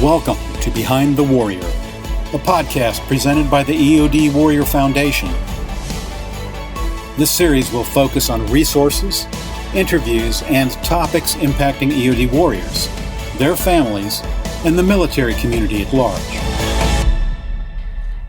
Welcome to Behind the Warrior, a podcast presented by the EOD Warrior Foundation. This series will focus on resources, interviews, and topics impacting EOD warriors, their families, and the military community at large.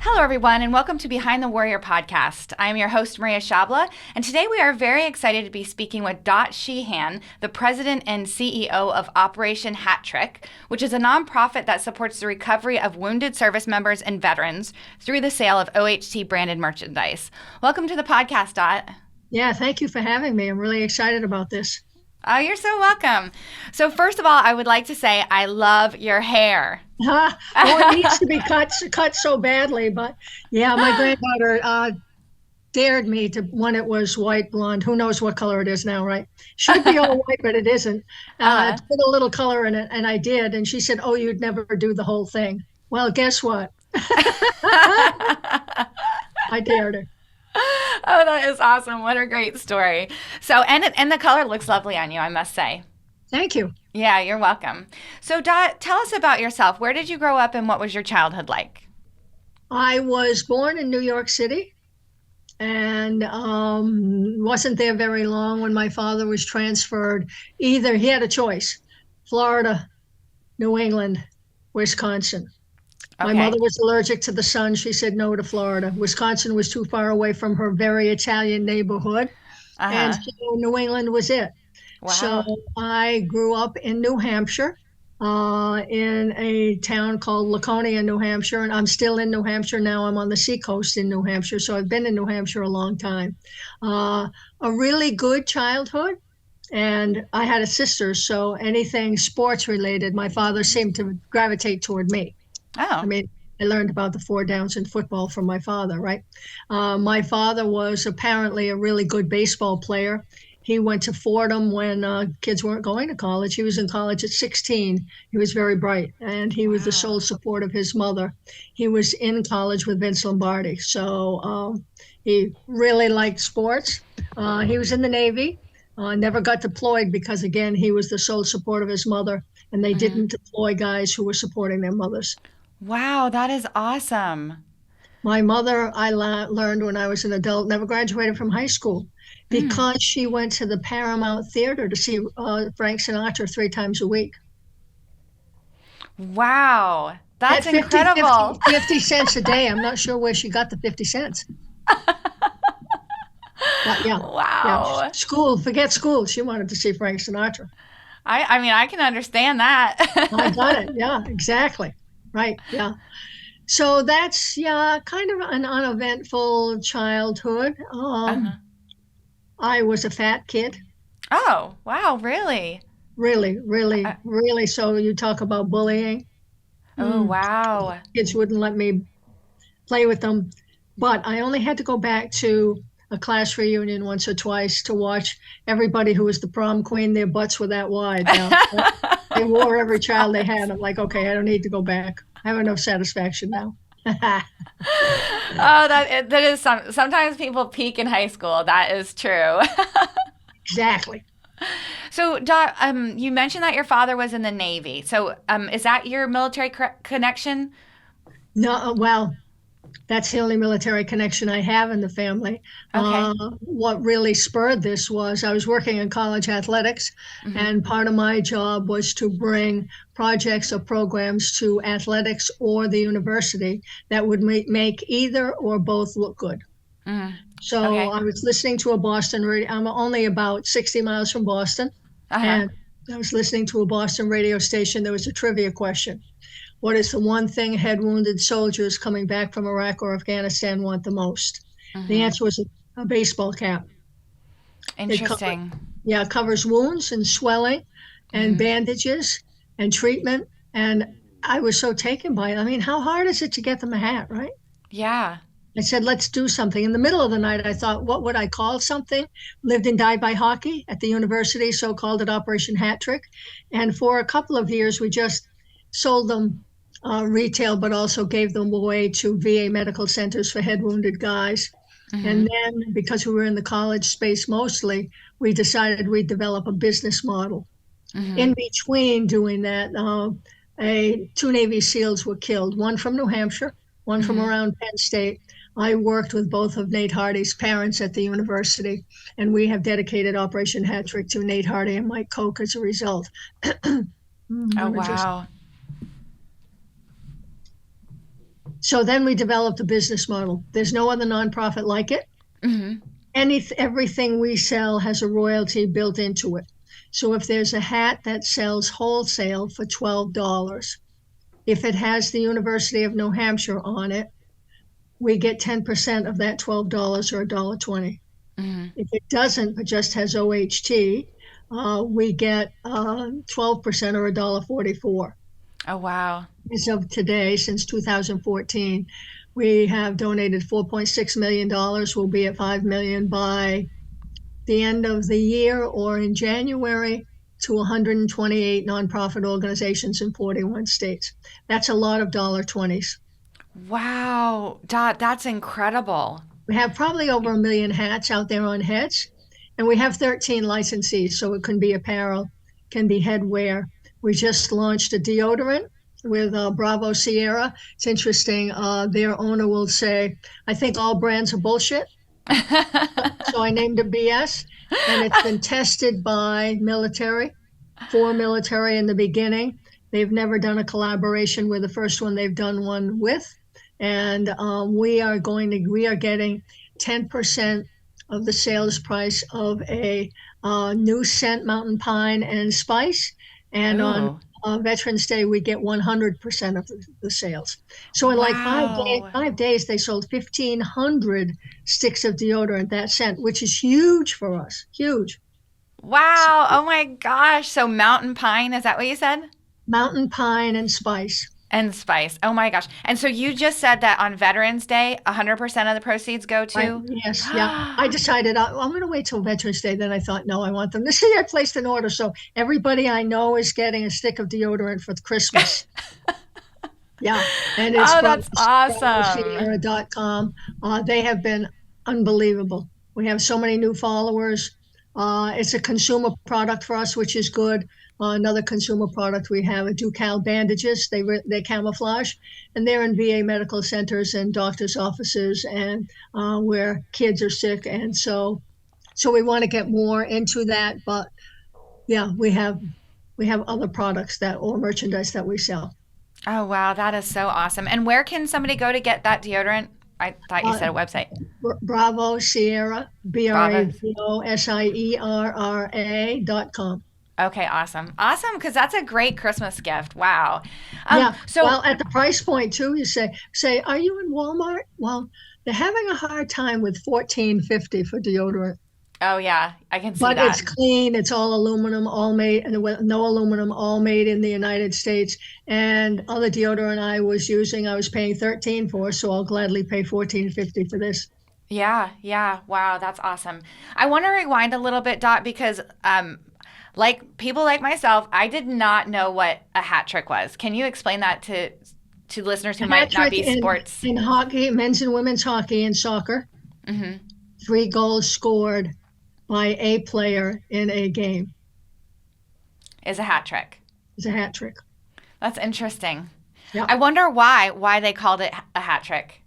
Hello, everyone, and welcome to Behind the Warrior podcast. I am your host, Maria Shabla, and today we are very excited to be speaking with Sheehan, the president and CEO of Operation Hat Trick, which is a nonprofit that supports the recovery of wounded service members and veterans through the sale of OHT branded merchandise. Welcome to the podcast, Dot. Yeah, thank you for having me. I'm really excited about this. Oh, you're so welcome. So first of all, I would like to say I love your hair. Oh, it needs to be cut so badly. But yeah, my granddaughter dared me to when it was white blonde. Who knows what color it is now, right? Should be all white, but it isn't. To put a little color in it, and I did. And she said, "Oh, you'd never do the whole thing." Well, guess what? I dared her. Oh, that is awesome. What a great story. So, and the color looks lovely on you, I must say. Thank you. Yeah, you're welcome. So, Dot, tell us about yourself. Where did you grow up and what was your childhood like? I was born in New York City and wasn't there very long when my father was transferred. Either he had a choice, Florida, New England, Wisconsin. Okay. My mother was allergic to the sun. She said no to Florida. Wisconsin was too far away from her very Italian neighborhood. And so New England was it. Wow. So I grew up in New Hampshire, in a town called Laconia, New Hampshire. And I'm still in New Hampshire now. I'm on the seacoast in New Hampshire. So I've been in New Hampshire a long time. A really good childhood. And I had a sister. So anything sports related, my father seemed to gravitate toward me. Oh. I mean, I learned about the 4 downs in football from my father, right? My father was apparently a really good baseball player. He went to Fordham when kids weren't going to college. He was in college at 16. He was very bright, and he was the sole support of his mother. He was in college with Vince Lombardi, so he really liked sports. He was in the Navy, never got deployed because, again, he was the sole support of his mother, and they didn't deploy guys who were supporting their mothers. Wow, that is awesome. My mother, I learned when I was an adult, never graduated from high school because she went to the Paramount Theater to see Frank Sinatra 3 times a week. Wow, that's At 50, incredible. 50 cents a day. I'm not sure where she got the 50 cents. But yeah, Wow. yeah. School, forget school. She wanted to see Frank Sinatra. I mean, I can understand that. I got it. Yeah, exactly. Right. Yeah. So that's, kind of an uneventful childhood. I was a fat kid. Oh, wow, really? Really, really, really. So you talk about bullying. Oh, wow. Kids wouldn't let me play with them. But I only had to go back to a class reunion once or twice to watch everybody who was the prom queen. Their butts were that wide. They wore every child they had. I'm like, okay, I don't need to go back. I have enough satisfaction now. Oh, that is sometimes people peak in high school. That is true. Exactly. So, Dot, you mentioned that your father was in the Navy. So, is that your military connection? No, well, that's the only military connection I have in the family. Okay. What really spurred this was I was working in college athletics, and part of my job was to bring projects or programs to athletics or the university that would make either or both look good. So I was listening to a Boston radio. I'm only about 60 miles from Boston, and I was listening to a Boston radio station. There was a trivia question. What is the one thing head wounded soldiers coming back from Iraq or Afghanistan want the most? The answer was a baseball cap. Interesting. It covers wounds and swelling and bandages and treatment. And I was so taken by it. I mean, how hard is it to get them a hat, right? Yeah. I said, let's do something. In the middle of the night, I thought, what would I call something? Lived and died by hockey at the university, so called it Operation Hat Trick. And for a couple of years, we just sold them retail, but also gave them away to VA medical centers for head wounded guys. And then because we were in the college space mostly, we decided we'd develop a business model. In between doing that, two Navy SEALs were killed, one from New Hampshire, one from around Penn State. I worked with both of Nate Hardy's parents at the university, and we have dedicated Operation Hat Trick to Nate Hardy and Mike Koch as a result. Oh, wow. So then we developed a business model. There's no other nonprofit like it. Everything we sell has a royalty built into it. So if there's a hat that sells wholesale for $12, if it has the University of New Hampshire on it, we get 10% of that $12 or $1.20. If it doesn't, but just has OHT, we get 12% or $1.44. Oh, wow. As of today, since 2014, we have donated $4.6 million. We'll be at $5 million by the end of the year or in January to 128 nonprofit organizations in 41 states. That's a lot of $20s. Wow, Dot, that's incredible. We have probably over 1 million hats out there on heads, and we have 13 licensees, so it can be apparel, can be headwear. We just launched a deodorant with Bravo Sierra. It's interesting. Their owner will say, I think all brands are bullshit. So I named it BS. And it's been tested by military, for military in the beginning. They've never done a collaboration with the first one they've done one with. And we are getting 10% of the sales price of a new scent, mountain pine and spice. And on Veterans Day, we get 100% of the sales. So in like 5 days, they sold 1,500 sticks of deodorant, that scent, which is huge for us, huge. Wow. Oh my gosh. So mountain pine, is that what you said? Mountain pine and spice. And spice. Oh my gosh. And so you just said that on Veterans Day, 100% of the proceeds go to? Yes, yeah. I decided I'm going to wait till Veterans Day. Then I thought, no, I want them to see I placed an order. So everybody I know is getting a stick of deodorant for Christmas. Yeah. And it's that's awesome. Sierra.com. They have been unbelievable. We have so many new followers. It's a consumer product for us, which is good. Another consumer product we have are Ducal bandages. They camouflage, and they're in VA medical centers and doctors' offices, and where kids are sick. And so we want to get more into that. But yeah, we have other products or merchandise that we sell. Oh wow, that is so awesome. And where can somebody go to get that deodorant? I thought you said a website. Bravo Sierra, BRAVOSIERRA.com. Okay, awesome. Awesome, because that's a great Christmas gift. Wow. So at the price point too, you say, are you in Walmart? Well, they're having a hard time with $14.50 for deodorant. Oh yeah, I can see that. But it's clean. It's all aluminum, all made, and no aluminum, all made in the United States. And other deodorant I was using, I was paying $13 for, so I'll gladly pay $14.50 for this. Yeah. Wow, that's awesome. I want to rewind a little bit, Dot, because like people like myself, I did not know what a hat trick was. Can you explain that to listeners who might not be sports? In hockey, men's and women's hockey and soccer, 3 goals scored by a player in a game is a hat trick. It's a hat trick. That's interesting. Yeah. I wonder why they called it a hat trick.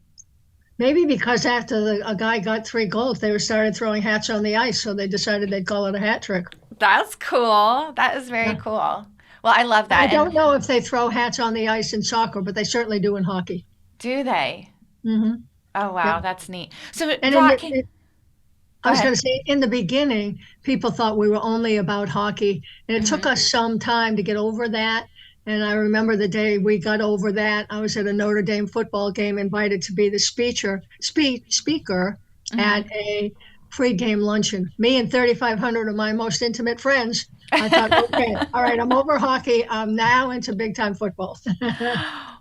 Maybe because after a guy got 3 goals, they started throwing hats on the ice, so they decided they'd call it a hat trick. That's cool. That is very cool. Well, I love that. I don't know if they throw hats on the ice in soccer, but they certainly do in hockey. Do they? Mm-hmm. Oh, wow. That's neat. So, I was going to say, in the beginning, people thought we were only about hockey, and it took us some time to get over that. And I remember the day we got over that, I was at a Notre Dame football game, invited to be the speaker at a pre-game luncheon. Me and 3,500 of my most intimate friends. I thought, okay, all right, I'm over hockey. I'm now into big-time football.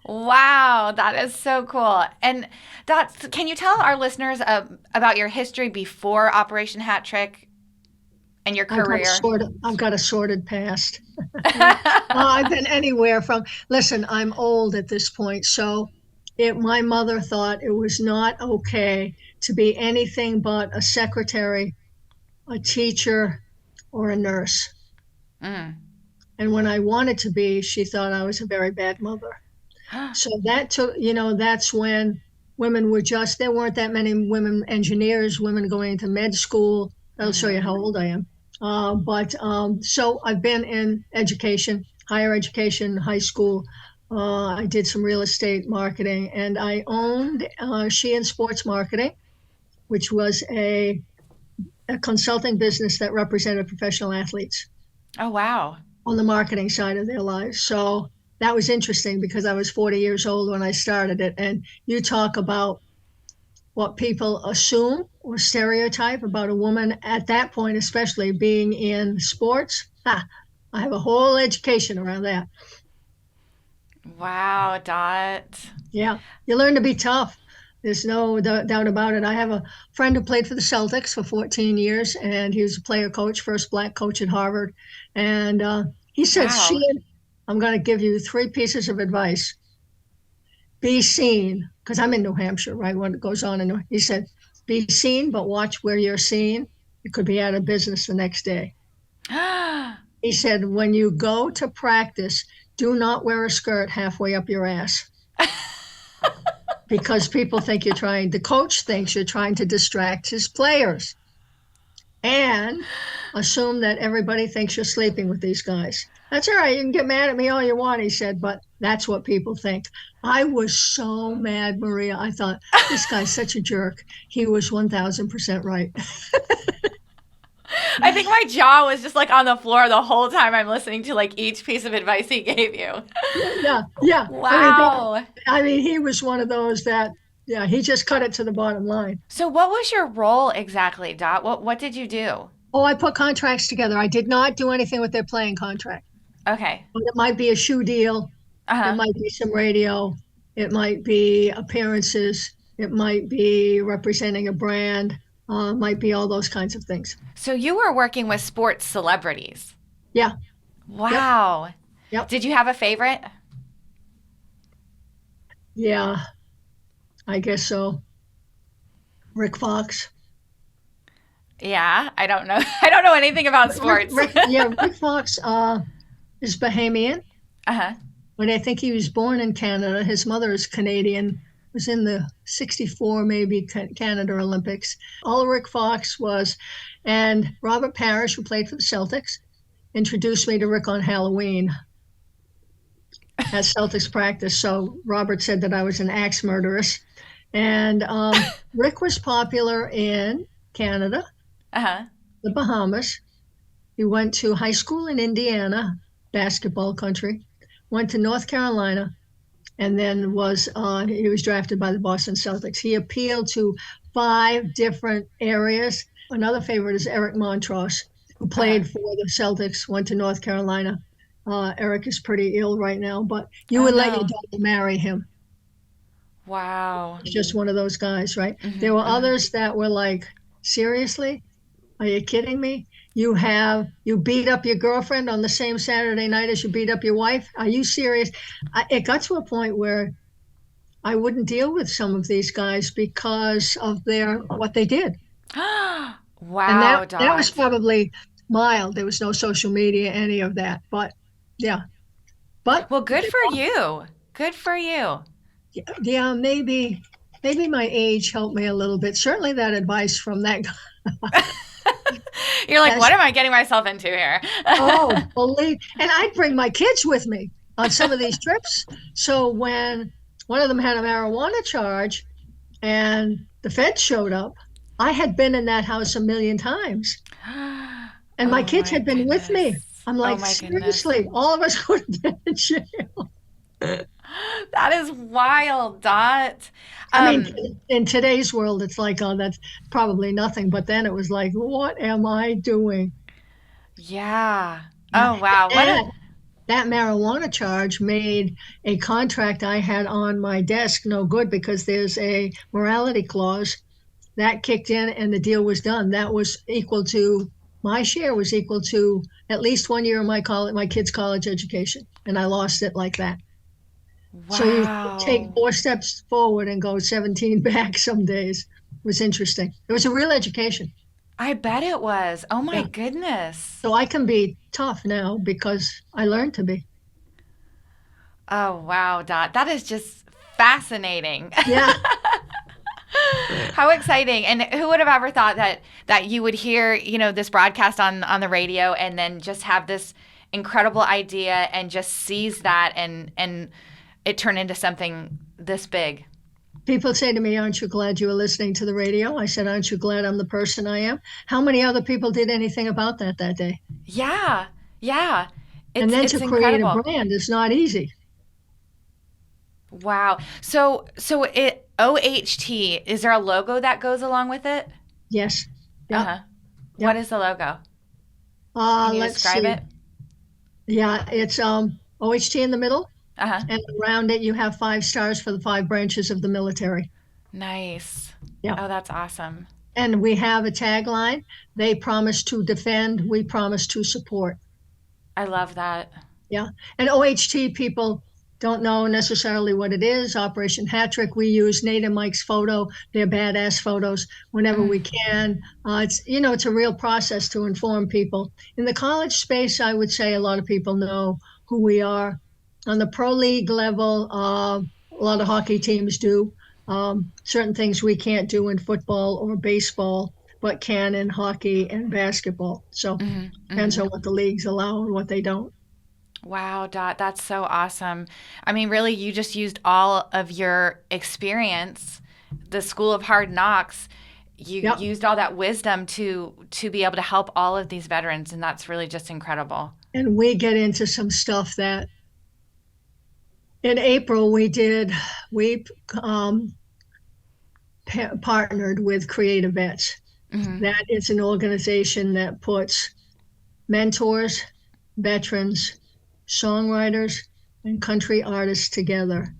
Wow, that is so cool. And Dot, can you tell our listeners about your history before Operation Hat Trick and your career? I've got a sordid past. I've been anywhere from, listen, I'm old at this point, so my mother thought it was not okay to be anything but a secretary, a teacher, or a nurse. And when I wanted to be, she thought I was a very bad mother. So that took, that's when women were there weren't that many women engineers, women going into med school. That'll show you how old I am. So I've been in education, higher education, high school. I did some real estate marketing, and I owned Sheehan Sports Marketing, which was a consulting business that represented professional athletes. Oh, wow. On the marketing side of their lives. So that was interesting because I was 40 years old when I started it. And you talk about what people assume or stereotype about a woman at that point, especially being in sports. I have a whole education around that. Wow, Dot. Yeah, you learn to be tough. There's no doubt about it. I have a friend who played for the Celtics for 14 years, and he was a player coach, first black coach at Harvard. And he said, Wow. Sheehan, I'm going to give you 3 pieces of advice. Be seen, because I'm in New Hampshire, right? When it goes on, he said, be seen, but watch where you're seen. You could be out of business the next day. He said, when you go to practice, do not wear a skirt halfway up your ass. Because people think the coach thinks you're trying to distract his players and assume that everybody thinks you're sleeping with these guys. That's all right. You can get mad at me all you want, he said, but that's what people think. I was so mad, Maria. I thought, this guy's such a jerk. He was 1,000% right. I think my jaw was just like on the floor the whole time I'm listening to like each piece of advice he gave you. Yeah. Wow. I mean, he was one of those that, he just cut it to the bottom line. So what was your role exactly, Dot? What did you do? Oh, I put contracts together. I did not do anything with their playing contract. Okay. It might be a shoe deal. It might be some radio. It might be appearances. It might be representing a brand. Might be all those kinds of things. So you were working with sports celebrities. Yeah. Wow. Yep. Did you have a favorite? Yeah, I guess so. Rick Fox. Yeah, I don't know. I don't know anything about sports. Rick Fox is Bahamian. Uh-huh. But I think he was born in Canada. His mother is Canadian. Was in the 64 maybe Canada Olympics. All Rick Fox was, and Robert Parrish, who played for the Celtics, introduced me to Rick on Halloween at Celtics practice. So Robert said that I was an axe murderess. And Rick was popular in Canada, the Bahamas. He went to high school in Indiana, basketball country, went to North Carolina, and then he was drafted by the Boston Celtics. He appealed to 5 different areas. Another favorite is Eric Montross, who played for the Celtics, went to North Carolina. Eric is pretty ill right now, but you would let your daughter marry him. Wow. He's just one of those guys, right? Mm-hmm. There were others that were like, seriously? Are you kidding me? You beat up your girlfriend on the same Saturday night as you beat up your wife? Are you serious? It got to a point where I wouldn't deal with some of these guys because of what they did. Wow. And that was probably mild. There was no social media, any of that. But yeah. Well, good for you. Good for you. Yeah, maybe my age helped me a little bit. Certainly that advice from that guy. You're like, what am I getting myself into here? And I'd bring my kids with me on some of these trips. So when one of them had a marijuana charge and the feds showed up, I had been in that house a million times. And my kids had been with me. I'm like, seriously, all of us would have been in jail. That is wild, Dot. I mean, in today's world, it's like, oh, that's probably nothing. But then it was like, what am I doing? Yeah. Oh, wow. That marijuana charge made a contract I had on my desk no good because there's a morality clause that kicked in and the deal was done. That was my share was equal to at least 1 year of my kids' college education. And I lost it like that. Wow. So you take 4 steps forward and go 17 back some days. It was interesting. It was a real education. I bet it was. Oh my Yeah. goodness. So I can be tough now because I learned to be. Oh wow, Dot. That is just fascinating. Yeah. How exciting. And who would have ever thought that you would hear, this broadcast on the radio and then just have this incredible idea and just seize that and it turned into something this big. People say to me, "Aren't you glad you were listening to the radio?" I said, "Aren't you glad I'm the person I am?" How many other people did anything about that day? Yeah. Yeah. And then to It's create a incredible. brand is not easy. Wow. So it OHT, is there a logo that goes along with it? Yes. Yep. Uh-huh. What Yep. is the logo? Can you Let's describe see. it? Yeah, it's OHT in the middle, Uh-huh. and around it you have 5 stars for the 5 branches of the military. Nice. Yeah. Oh, that's awesome. And we have a tagline. They promise to defend, we promise to support. I love that. Yeah. And OHT people don't know necessarily what it is. Operation Hat Trick, we use Nate and Mike's photo, their badass photos, whenever we can. It's a real process to inform people. In the college space, I would say a lot of people know who we are. On the pro league level, a lot of hockey teams do. Certain things we can't do in football or baseball, but can in hockey and basketball. So depends on what the leagues allow and what they don't. Wow, Dot, that's so awesome. I mean, really, you just used all of your experience, the School of Hard Knocks. You Yep. used all that wisdom to be able to help all of these veterans, and that's really just incredible. And we get into some stuff that in April we partnered with Creative Vets. That is an organization that puts mentors, veterans, songwriters, and country artists together.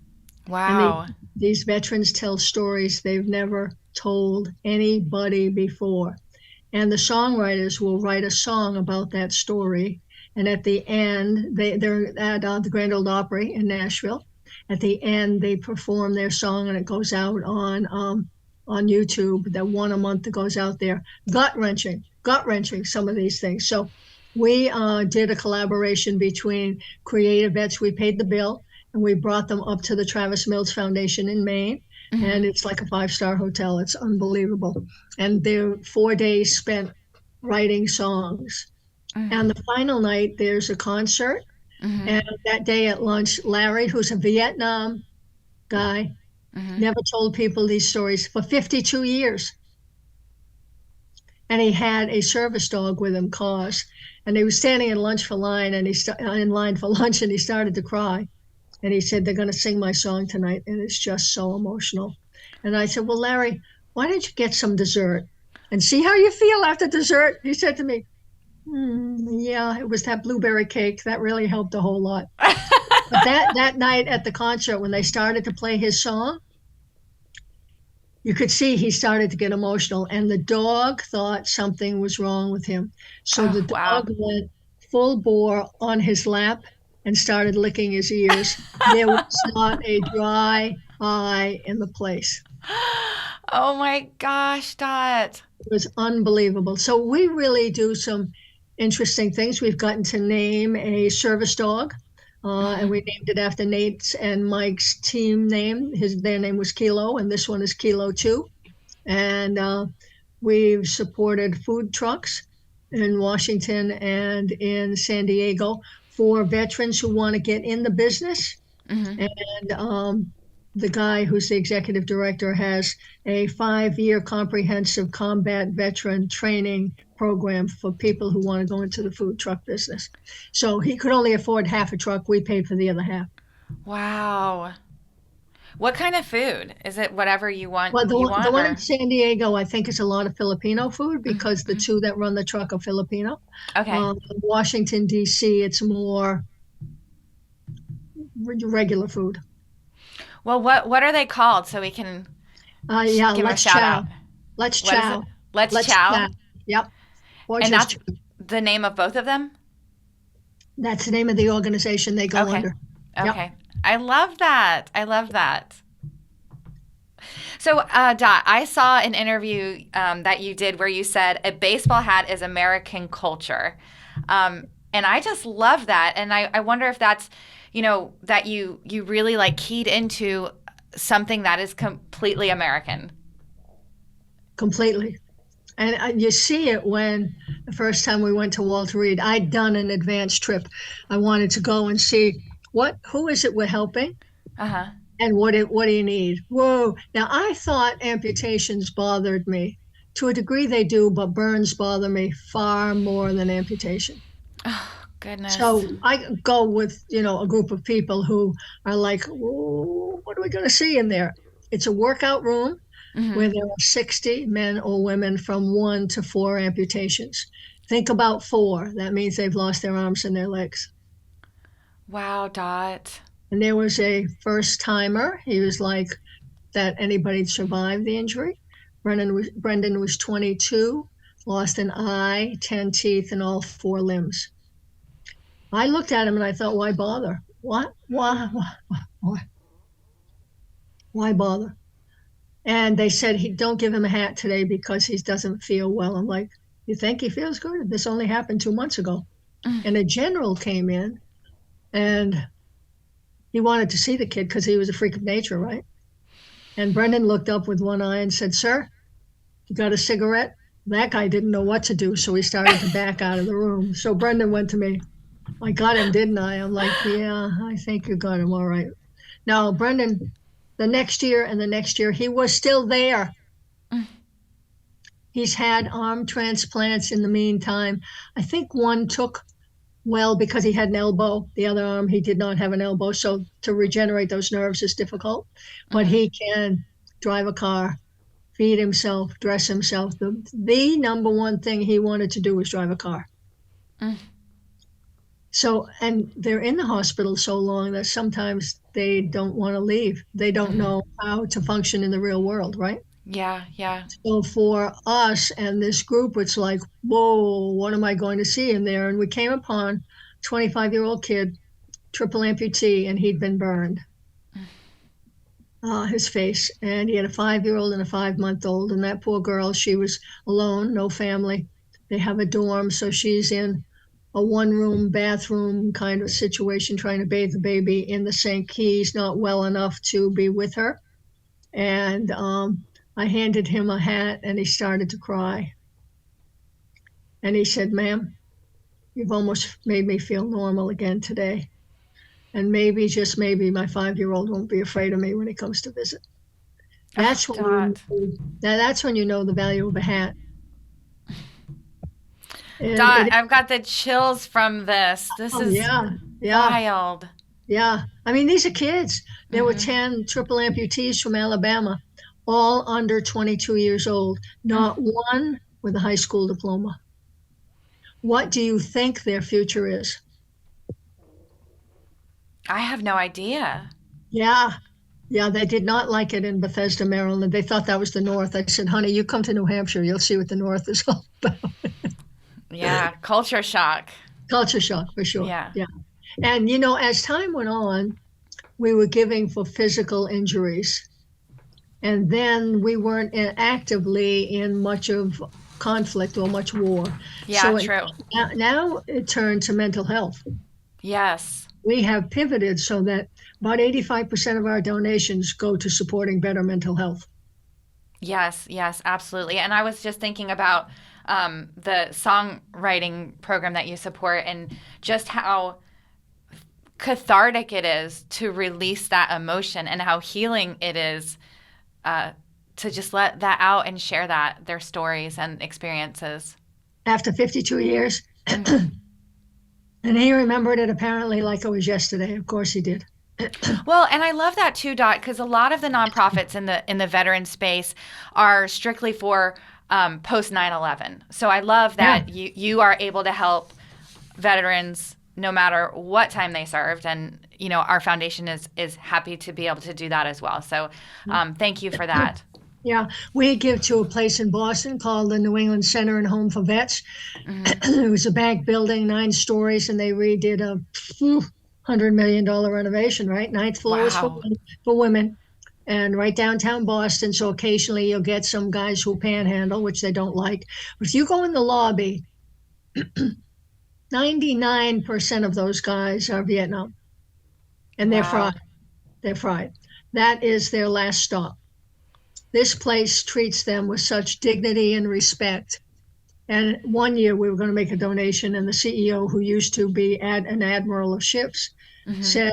And Wow. these veterans tell stories they've never told anybody before. And the songwriters will write a song about that story. And at the end, they're at the Grand Ole Opry in Nashville. At the end, they perform their song, and it goes out on YouTube. That one a month that goes out there. Gut wrenching, some of these things. So we did a collaboration between Creative Vets. We paid the bill, and we brought them up to the Travis Mills Foundation in Maine. And it's like a 5-star hotel. It's unbelievable. And they're 4 days spent writing songs. And the final night, there's a concert. And that day at lunch, Larry, who's a Vietnam guy, never told people these stories for 52 years. And he had a service dog with him, Cause. And he was standing in line for lunch, and he started to cry. And he said, "They're going to sing my song tonight, and it's just so emotional." And I said, "Well, Larry, why don't you get some dessert and see how you feel after dessert?" He said to me, "Yeah, it was that blueberry cake. That really helped a whole lot." But that night at the concert, when they started to play his song, you could see he started to get emotional, and the dog thought something was wrong with him. So the Oh, wow. dog went full bore on his lap and started licking his ears. There was not a dry eye in the place. Oh my gosh, Dot. It was unbelievable. So we really do some interesting things. We've gotten to name a service dog, and we named it after Nate's and Mike's team name. Their name was Kilo, and this one is Kilo 2. And we've supported food trucks in Washington and in San Diego for veterans who want to get in the business. And the guy who's the executive director has a 5-year comprehensive combat veteran training program for people who want to go into the food truck business. So he could only afford half a truck. We paid for the other half. Wow. What kind of food? Is it whatever Well, the want one in or? San Diego, I think, is a lot of Filipino food because the two that run the truck are Filipino. Okay. Washington, D.C., it's more regular food. Well, what are they called so we can Yeah, give 'em a let's shout chow. out? Let's What is chow. it? Let's Chow. Yep. Or And just that's the name of both of them? that's the name of the organization they go Okay. under. Yep. Okay. I love that. I love that. So, Dot, I saw an interview that you did where you said a baseball hat is American culture. And I just love that. And I wonder if that's, that you really like keyed into something that is completely American. Completely. And you see it when the first time we went to Walter Reed, I'd done an advanced trip. I wanted to go and see who is it we're helping Uh-huh. and what do you need? Whoa. Now, I thought amputations bothered me. To a degree, they do, but burns bother me far more than amputation. Oh, goodness. So I go with, a group of people who are like, what are we going to see in there? It's a workout room where there are 60 men or women from 1 to 4 amputations. Think about 4. That means they've lost their arms and their legs. Wow, Dot. And there was a first timer. He was like that anybody survived the injury. Brendan was 22, lost an eye, 10 teeth, and all 4 limbs. I looked at him and I thought, why bother? What? Why bother? And they said, don't give him a hat today because he doesn't feel well. I'm like, you think he feels good? This only happened 2 months ago. And a general came in and he wanted to see the kid because he was a freak of nature, right? And Brendan looked up with one eye and said, sir, you got a cigarette? That guy didn't know what to do, so he started to back out of the room. So Brendan went to me. I got him, didn't I? I'm like, yeah, I think you got him all right. Now, Brendan, the next year and the next year, he was still there. He's had arm transplants in the meantime. I think one took well because he had an elbow. The other arm, he did not have an elbow. So to regenerate those nerves is difficult. But he can drive a car, feed himself, dress himself. The number one thing he wanted to do was drive a car. So, and they're in the hospital so long that sometimes they don't want to leave. They don't know how to function in the real world, right? Yeah, yeah. So for us and this group, it's like, whoa, what am I going to see in there? And we came upon a 25-year-old kid, triple amputee, and he'd been burned, his face. And he had a 5-year-old and a 5-month-old. And that poor girl, she was alone, no family. They have a dorm, so she's in a 1-room bathroom kind of situation, trying to bathe the baby in the sink. He's not well enough to be with her. And I handed him a hat and he started to cry. And he said, ma'am, you've almost made me feel normal again today. And maybe, just maybe, my 5-year-old won't be afraid of me when he comes to visit. That's that's when you know the value of a hat. Dot, I've got the chills from this. This is wild. Yeah. I mean, these are kids. There were 10 triple amputees from Alabama, all under 22 years old, not one with a high school diploma. What do you think their future is? I have no idea. Yeah. Yeah, they did not like it in Bethesda, Maryland. They thought that was the North. I said, honey, you come to New Hampshire, you'll see what the North is all about. Yeah, culture shock. Culture shock, for sure. Yeah. And, as time went on, we were giving for physical injuries. And then we weren't actively in much of conflict or much war. Yeah, so true. Now it turned to mental health. Yes. We have pivoted so that about 85% of our donations go to supporting better mental health. Yes, absolutely. And I was just thinking about the songwriting program that you support and just how cathartic it is to release that emotion and how healing it is to just let that out and share their stories and experiences. After 52 years. And he remembered it apparently like it was yesterday. Of course he did. Well, and I love that too, Dot, because a lot of the nonprofits in the veteran space are strictly for post 9/11. So I love that you are able to help veterans no matter what time they served, and our foundation is happy to be able to do that as well. So thank you for that. Yeah, we give to a place in Boston called the New England Center and Home for Vets. It was a bank building, 9 stories, and they redid a $100 million renovation, right? 9th floor was for women. and right downtown Boston. So occasionally you'll get some guys who panhandle, which they don't like. But if you go in the lobby, 99% of those guys are Vietnam, and they're Wow. fried. They're fried. That is their last stop. This place treats them with such dignity and respect. And one year we were going to make a donation, and the CEO, who used to be an admiral of ships, Mm-hmm. said,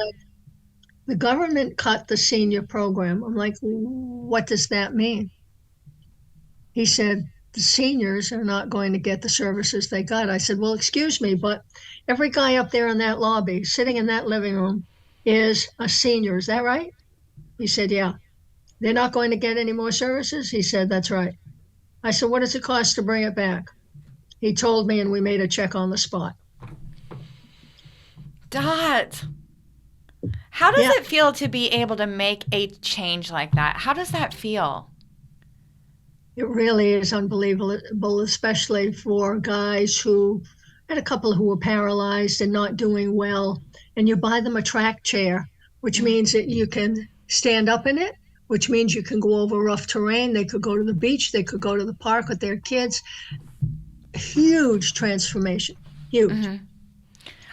the government cut the senior program. I'm like, what does that mean? He said, the seniors are not going to get the services they got. I said, well, excuse me, but every guy up there in that lobby, sitting in that living room, is a senior. Is that right? He said, yeah. They're not going to get any more services? He said, that's right. I said, what does it cost to bring it back? He told me, and we made a check on the spot. Dot, how does Yeah, it feel to be able to make a change like that? How does that feel? it really is unbelievable, especially for guys who had a couple who were paralyzed and not doing well. And you buy them a track chair, which Mm-hmm. means that you can stand up in it, which means you can go over rough terrain. They could go to the beach, they could go to the park with their kids. Huge transformation. Huge. Mm-hmm.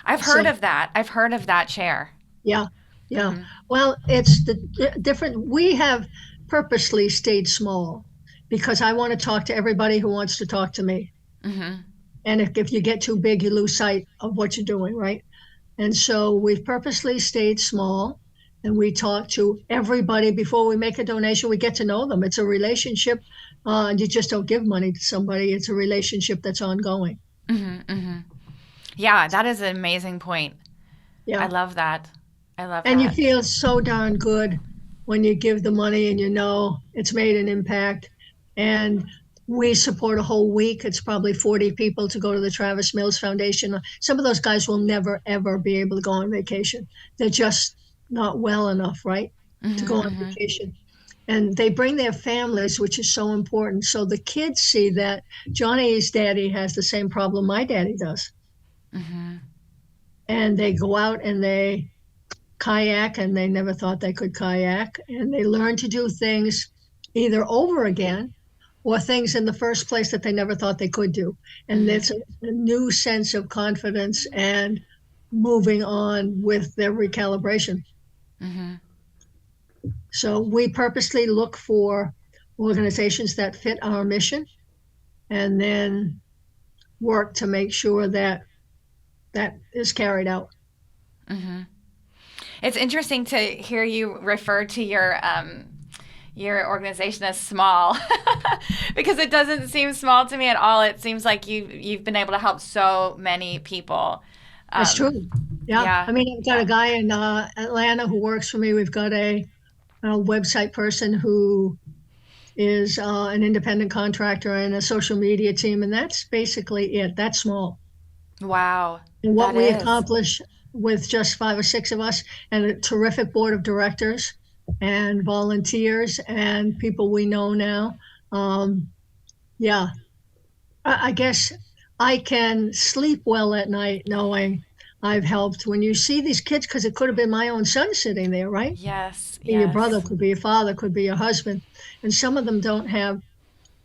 I've heard So, of that. I've heard of that chair. yeah, yeah. Mm-hmm. Well, it's the different. We have purposely stayed small because I want to talk to everybody who wants to talk to me. Mm-hmm. And if you get too big, you lose sight of what you're doing, right? And so we've purposely stayed small, and we talk to everybody before we make a donation. We get to know them. It's a relationship. And you just don't give money to somebody. It's a relationship that's ongoing. Mm-hmm. Mm-hmm. Yeah, that is an amazing point. I Yeah. love that. I love And you that. feel so darn good when you give the money and you know it's made an impact. And we support a whole week. It's probably 40 people to go to the Travis Mills Foundation. Some of those guys will never, ever be able to go on vacation. They're just not well enough, right, to go Mm-hmm. on Mm-hmm. vacation. And they bring their families, which is so important. So the kids see that Johnny's daddy has the same problem my daddy does. Mm-hmm. And they go out and they kayak, and they never thought they could kayak, and they learn to do things either over again or things in the first place that they never thought they could do. And Mm-hmm. it's a new sense of confidence and moving on with their recalibration. Mm-hmm. So we purposely look for organizations that fit our mission, and then work to make sure that that is carried out. Mm-hmm. It's interesting to hear you refer to your organization as small because it doesn't seem small to me at all. It seems like you've been able to help so many people. That's true. Um, Yeah. yeah, I mean, I've got a yeah, guy in Atlanta who works for me. We've got a website person who is an independent contractor and a social media team. And that's basically it. That's small. wow, And what that we is, accomplish with just 5 or 6 of us and a terrific board of directors and volunteers and people we know now. Um, yeah, I guess I can sleep well at night knowing I've helped. When you see these kids, because it could have been my own son sitting there, right? yes, Be your brother, yes, could be your father, could be your husband. And some of them don't have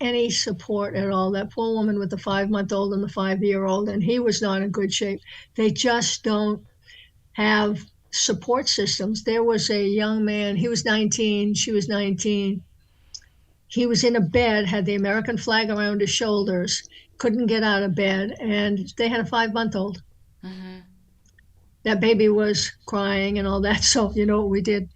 any support at all. That poor woman with the 5-month-old and the 5-year-old, and he was not in good shape. They just don't have support systems. There was a young man, he was 19, she was 19. He was in a bed, had the American flag around his shoulders, couldn't get out of bed, and they had a 5-month-old. mm-hmm. That baby was crying and all that. So, you know what we did?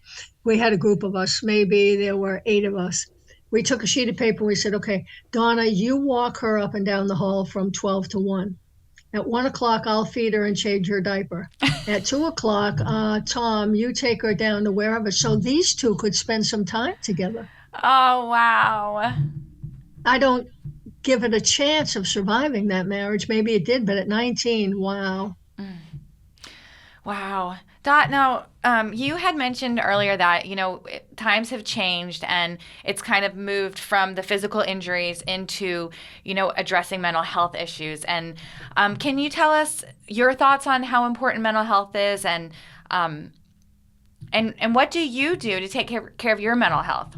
We had a group of us, maybe there were 8 of us. We took a sheet of paper and we said, okay, Donna, you walk her up and down the hall from 12 to 1. At 1 o'clock, I'll feed her and change her diaper. At 2 o'clock, Tom, you take her down to wherever. So these two could spend some time together. Oh wow. I don't give it a chance of surviving that marriage. Maybe it did, but at 19, wow. Wow. Dot, now, you had mentioned earlier that, times have changed and it's kind of moved from the physical injuries into, addressing mental health issues. And can you tell us your thoughts on how important mental health is and And what do you do to take care of your mental health?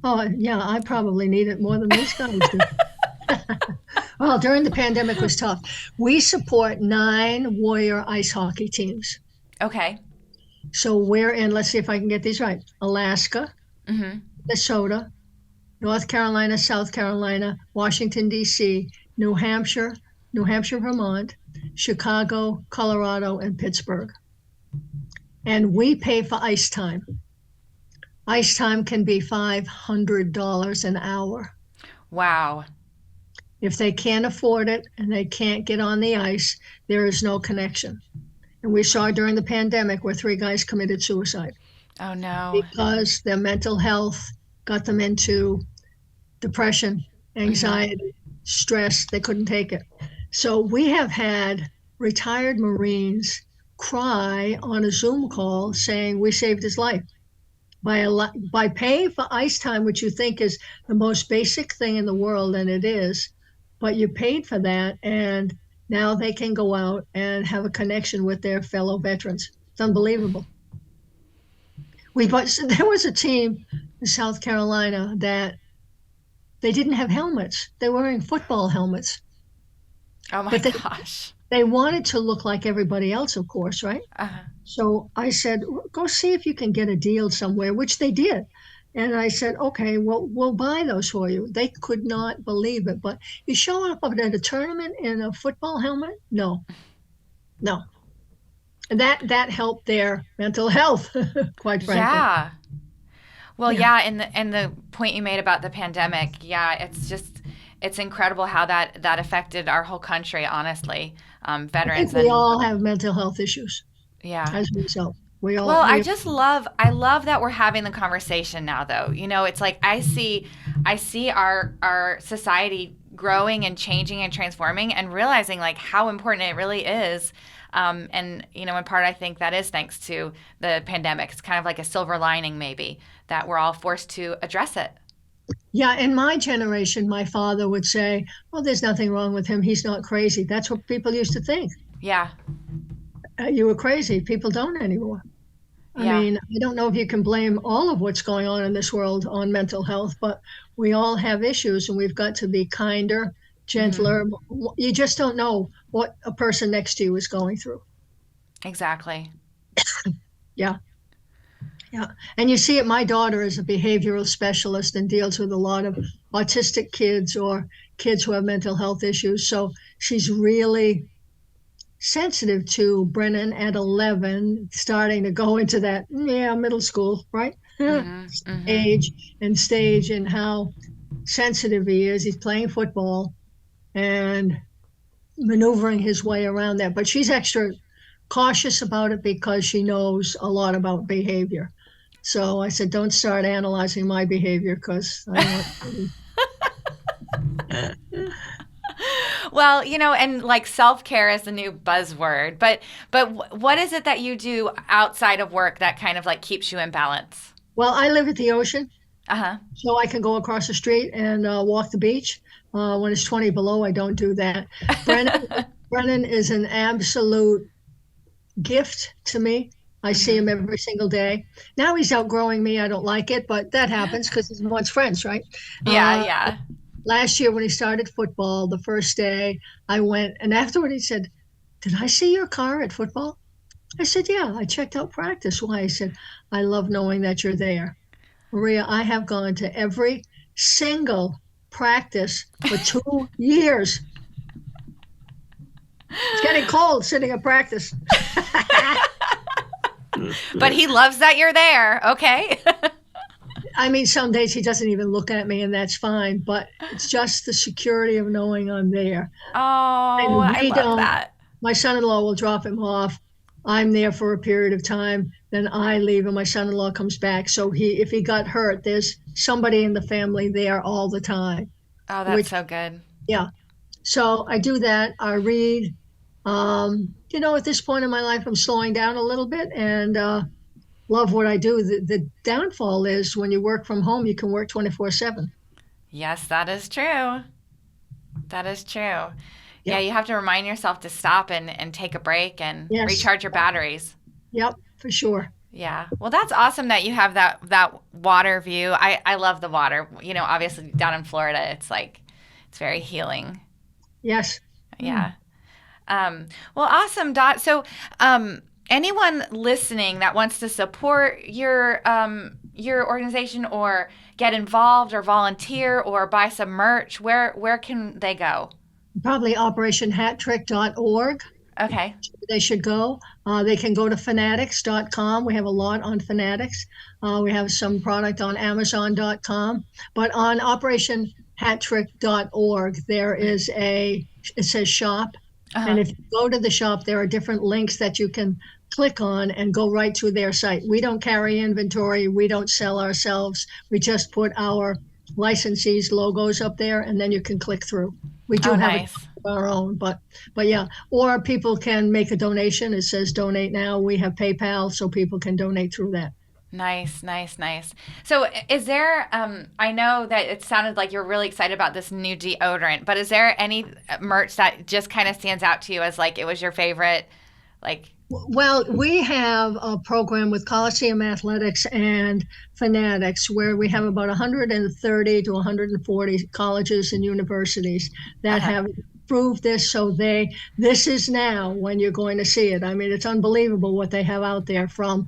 Oh, yeah, I probably need it more than these guys do. Well, during the pandemic was tough. We support 9 Warrior ice hockey teams. Okay. So we're in, let's see if I can get these right, Alaska, Mm-hmm. Minnesota, North Carolina, South Carolina, Washington, D.C., New Hampshire, Vermont, Chicago, Colorado, and Pittsburgh. And we pay for ice time. Ice time can be $500 an hour. Wow. If they can't afford it and they can't get on the ice, there is no connection. And we saw during the pandemic where 3 guys committed suicide Oh no. because their mental health got them into depression, Mm-hmm. anxiety, stress. They couldn't take it. So we have had retired Marines cry on a Zoom call saying we saved his life by paying for ice time, which you think is the most basic thing in the world, and it is, but you paid for that, and now they can go out and have a connection with their fellow veterans. It's unbelievable. But there was a team in South Carolina that they didn't have helmets. They were wearing football helmets, Oh my but gosh. they wanted to look like everybody else, of course, right? Uh-huh. So I said, go see if you can get a deal somewhere, which they did. And I said, okay, well, we'll buy those for you. They could not believe it. But you show up at a tournament in a football helmet? No, no. And that helped their mental health, quite frankly. Yeah. Well, Yeah. yeah, and the point you made about the pandemic, yeah, it's incredible how that affected our whole country, honestly. I think Veterans we and all have mental health issues yeah. as a result. We all, Well, we, I love that we're having the conversation now though. You know, it's like I see our society growing and changing and transforming and realizing like how important it really is. And you know, in part I think that is thanks to the pandemic. It's kind of like a silver lining maybe that we're all forced to address it. yeah, in my generation, my father would say, well, there's nothing wrong with him. He's not crazy. That's what people used to think. Yeah. You were crazy. People don't anymore. I Yeah. mean, I don't know if you can blame all of what's going on in this world on mental health, but we all have issues and we've got to be kinder, Mhm. gentler. You just don't know what a person next to you is going through. Exactly. Yeah, yeah. And you see it, my daughter is a behavioral specialist and deals with a lot of autistic kids or kids who have mental health issues. So she's really sensitive to Brennan at 11, starting to go into that, yeah, middle school, right? Mhm. Mhm. Age and stage and how sensitive he is. He's playing football and maneuvering his way around that. But she's extra cautious about it because she knows a lot about behavior. So I said, don't start analyzing my behavior because I don't want to. Well, you know, and like self-care is the new buzzword, but what is it that you do outside of work that kind of like keeps you in balance? Well, I live at the ocean, Uh-huh. so I can go across the street and walk the beach. When it's 20 below, I don't do that. Brennan, Brennan is an absolute gift to me. I see him Mhm. every single day. Now he's outgrowing me. I don't like it, but that happens because he wants friends, right? Yeah, Uh, yeah. Last year when he started football, the first day I went, and afterward he said, "Did I see your car at football?" I said, "Yeah, I checked out practice." Why? He said, "I love knowing that you're there." Maria, I have gone to every single practice for 2 years. It's getting cold sitting at practice. But he loves that you're there. Okay. I mean, some days he doesn't even look at me, and that's fine, but it's just the security of knowing I'm there. Oh, And I we love don't, that. my son in law will drop him off. I'm there for a period of time, then I leave, and my son in law comes back. So if he got hurt, there's somebody in the family there all the time, Oh, that's which, so good. yeah. So I do that. I read. At this point in my life, I'm slowing down a little bit and love what I do. The downfall is when you work from home, you can work 24/7. Yes, that is true. That is true. Yeah, Yep. you have to remind yourself to stop and take a break and Yes. recharge your batteries. Yep. For sure. Yeah. Well, that's awesome that you have that water view. I love the water. Obviously down in Florida, it's very healing. Yes. Yeah. Well, awesome, Dot. So, anyone listening that wants to support your organization or get involved or volunteer or buy some merch, where can they go? Probably operationhattrick.org. Okay. They should go. They can go to fanatics.com. We have a lot on Fanatics. We have some product on amazon.com. But on operationhattrick.org, it says shop. Uh-huh. And if you go to the shop, there are different links that you can click on and go right to their site. We don't carry inventory. We don't sell ourselves. We just put our licensees' logos up there, and then you can click through. We do have nice. our own, but yeah. Or people can make a donation. It says donate now. We have PayPal, so people can donate through that. Nice. So is there, I know that it sounded like you're really excited about this new deodorant, but is there any merch that just kind of stands out to you as like it was your favorite? Well, we have a program with Coliseum Athletics and Fanatics where we have about 130 to 140 colleges and universities that have approved this. So this is now when you're going to see it. I mean, it's unbelievable what they have out there, from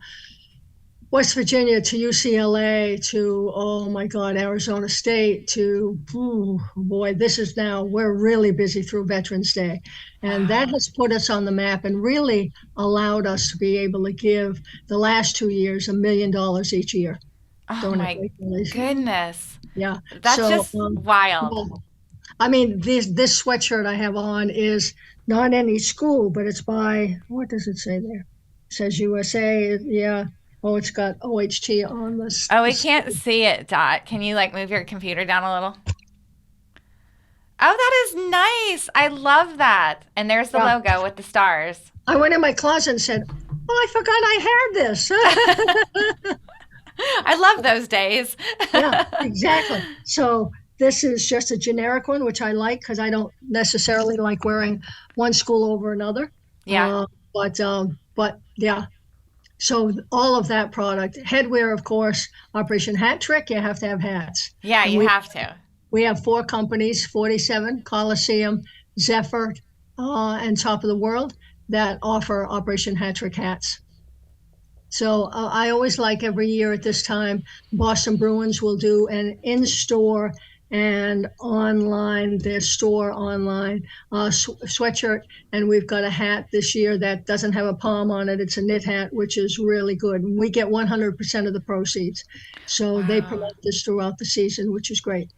West Virginia to UCLA to, oh my God, Arizona State to, boy, we're really busy through Veterans Day. And that has put us on the map and really allowed us to be able to give the last 2 years $1 million each year. Oh my goodness. Yeah. That's just wild. Well, I mean, this sweatshirt I have on is not any school, but it's by, what does it say there? It says USA. Yeah. Oh, it's got OHT on this. Oh, we can't see it, Dot. Can you move your computer down a little? Oh, that is nice. I love that. And there's the logo with the stars. I went in my closet and said, oh, I forgot I had this. I love those days. Yeah, exactly. So this is just a generic one, which I like because I don't necessarily like wearing one school over another. Yeah. But yeah. So all of that product, headwear, of course, Operation Hat Trick, you have to have hats. Yeah, and you have to. We have 4 companies, 47, Coliseum, Zephyr, and Top of the World, that offer Operation Hat Trick hats. So I always like every year at this time, Boston Bruins will do an in-store and online, their store online sweatshirt. And we've got a hat this year that doesn't have a palm on it. It's a knit hat, which is really good. We get 100% of the proceeds. So they promote this throughout the season, which is great.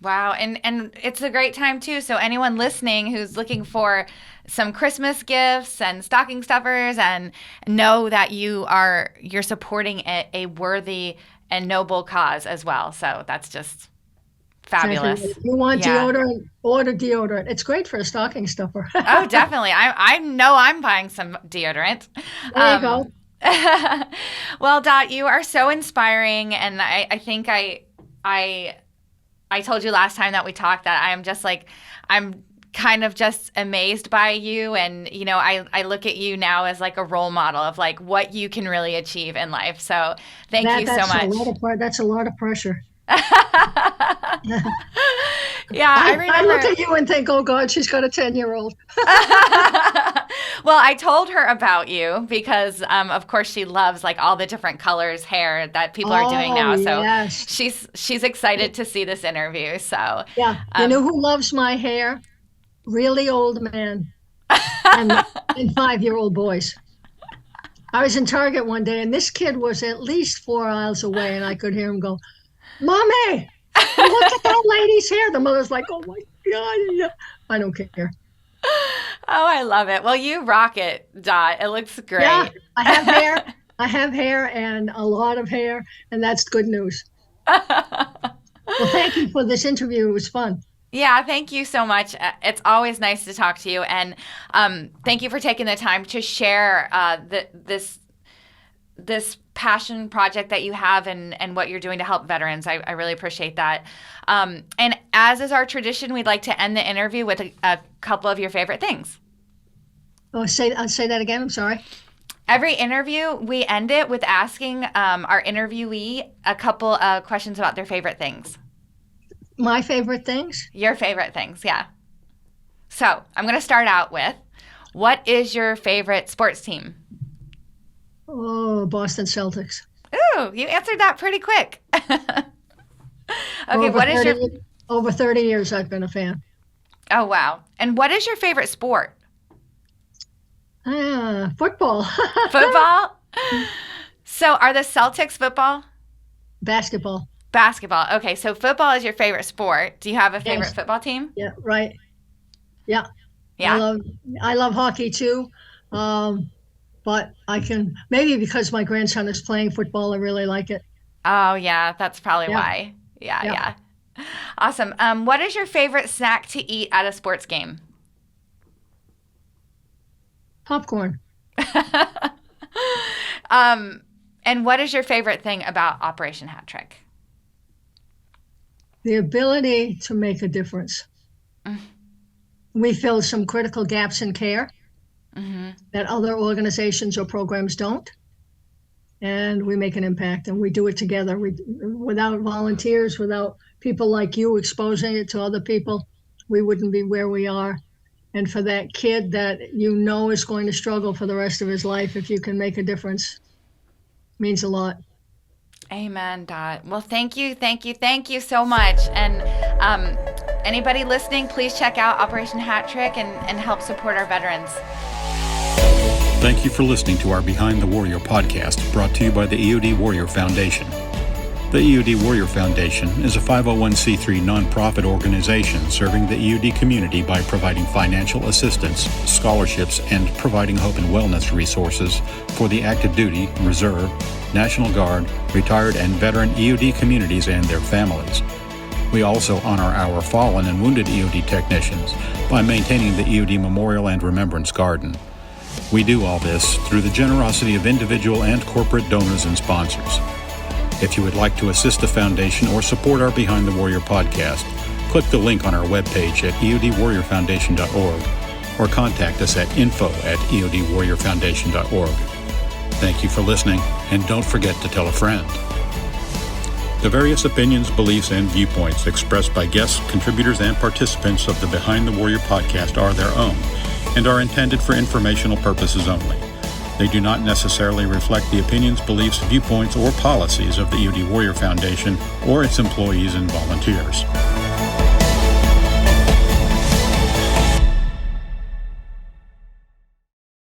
Wow. And it's a great time too. So anyone listening who's looking for some Christmas gifts and stocking stuffers, and know that you're supporting a worthy and noble cause as well. So that's just fabulous. Exactly. If you want deodorant, order deodorant. It's great for a stocking stuffer. Oh, definitely. I know I'm buying some deodorant. There you go. Well, Dot, you are so inspiring, and I think I told you last time that we talked that I'm kind of just amazed by you, and I look at you now as a role model of what you can really achieve in life. So thank you so much. That's a lot of pressure. Yeah, I remember. I look at you and think, oh God, she's got a 10-year-old. Well, I told her about you because, of course, she loves all the different colors hair that people are doing now. So yes. she's excited to see this interview. So yeah, you know who loves my hair? Really old men and 5-year-old boys. I was in Target one day, and this kid was at least 4 aisles away, and I could hear him go, "Mommy, look at that lady's hair." The mother's like, "Oh my God, I don't care." Oh, I love it. Well, you rock it, Dot. It looks great. Yeah, I have hair. I have hair, and a lot of hair, and that's good news. Well, thank you for this interview. It was fun. Yeah, thank you so much. It's always nice to talk to you, and thank you for taking the time to share this passion project that you have and what you're doing to help veterans. I really appreciate that. And as is our tradition, we'd like to end the interview with a couple of your favorite things. Oh, say that again. I'm sorry. Every interview, we end it with asking our interviewee a couple of questions about their favorite things. My favorite things? Your favorite things, yeah. So I'm going to start out with, what is your favorite sports team? Oh, Boston Celtics. Ooh, you answered that pretty quick. Okay, Over 30 years I've been a fan. Oh, wow. And what is your favorite sport? Football. Football? So are the Celtics football? Basketball. Basketball. Okay, so football is your favorite sport. Do you have a favorite football team? Yeah, right. Yeah. Yeah. I love hockey too. But maybe because my grandson is playing football, I really like it. Oh, yeah, that's probably why. Yeah. Awesome. What is your favorite snack to eat at a sports game? Popcorn. And what is your favorite thing about Operation Hat Trick? The ability to make a difference. We fill some critical gaps in care that other organizations or programs don't. And we make an impact, and we do it together. Without volunteers, without people like you exposing it to other people, we wouldn't be where we are. And for that kid that is going to struggle for the rest of his life, if you can make a difference, means a lot. Amen, Dot. Well, thank you so much. And anybody listening, please check out Operation Hat Trick and help support our veterans. Thank you for listening to our Behind the Warrior podcast, brought to you by the EOD Warrior Foundation. The EOD Warrior Foundation is a 501c3 nonprofit organization serving the EOD community by providing financial assistance, scholarships, and providing hope and wellness resources for the active duty, reserve, National Guard, retired, and veteran EOD communities and their families. We also honor our fallen and wounded EOD technicians by maintaining the EOD Memorial and Remembrance Garden. We do all this through the generosity of individual and corporate donors and sponsors. If you would like to assist the foundation or support our Behind the Warrior podcast, click the link on our webpage at eodwarriorfoundation.org or contact us at info@eodwarriorfoundation.org. Thank you for listening, and don't forget to tell a friend. The various opinions, beliefs, and viewpoints expressed by guests, contributors, and participants of the Behind the Warrior podcast are their own and are intended for informational purposes only. They do not necessarily reflect the opinions, beliefs, viewpoints, or policies of the EOD Warrior Foundation or its employees and volunteers.